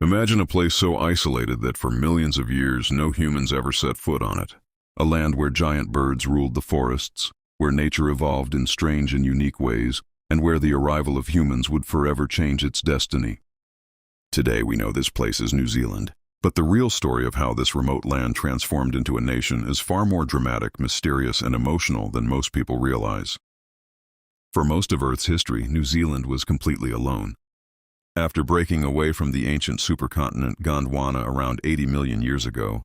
Imagine a place so isolated that for millions of years no humans ever set foot on it. A land where giant birds ruled the forests, where nature evolved in strange and unique ways, and where the arrival of humans would forever change its destiny. Today we know this place is New Zealand, but the real story of how this remote land transformed into a nation is far more dramatic, mysterious, and emotional than most people realize. For most of Earth's history, New Zealand was completely alone. After breaking away from the ancient supercontinent Gondwana around 80 million years ago,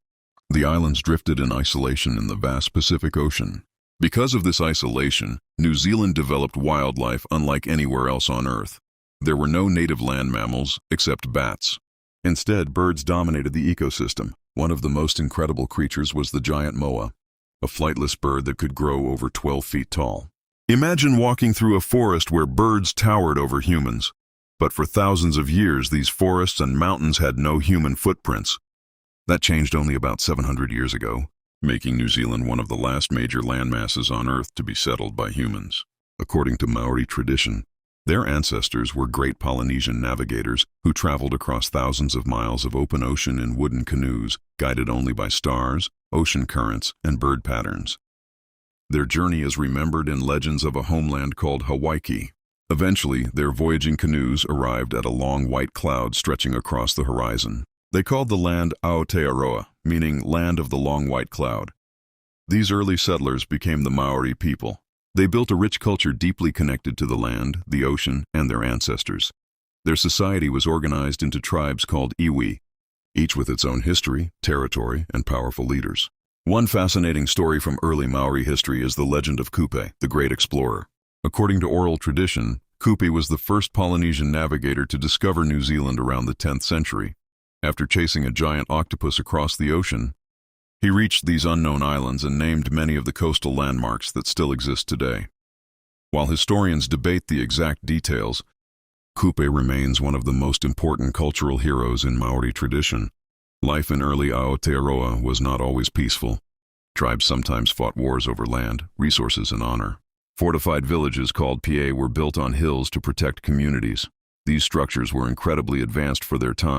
the islands drifted in isolation in the vast Pacific Ocean. Because of this isolation, New Zealand developed wildlife unlike anywhere else on Earth. There were no native land mammals, except bats. Instead, birds dominated the ecosystem. One of the most incredible creatures was the giant moa, a flightless bird that could grow over 12 feet tall. Imagine walking through a forest where birds towered over humans. But for thousands of years, these forests and mountains had no human footprints. That changed only about 700 years ago, making New Zealand one of the last major landmasses on Earth to be settled by humans. According to Maori tradition, their ancestors were great Polynesian navigators who traveled across thousands of miles of open ocean in wooden canoes, guided only by stars, ocean currents, and bird patterns. Their journey is remembered in legends of a homeland called Hawaii. Eventually, their voyaging canoes arrived at a long white cloud stretching across the horizon. They called the land Aotearoa, meaning land of the long white cloud. These early settlers became the Maori people. They built a rich culture deeply connected to the land, the ocean, and their ancestors. Their society was organized into tribes called iwi, each with its own history, territory, and powerful leaders. One fascinating story from early Maori history is the legend of Kupe, the great explorer. According to oral tradition, Kupe was the first Polynesian navigator to discover New Zealand around the 10th century. After chasing a giant octopus across the ocean, he reached these unknown islands and named many of the coastal landmarks that still exist today. While historians debate the exact details, Kupe remains one of the most important cultural heroes in Maori tradition. Life in early Aotearoa was not always peaceful. Tribes sometimes fought wars over land, resources, and honor. Fortified villages called PA were built on hills to protect communities. These structures were incredibly advanced for their time.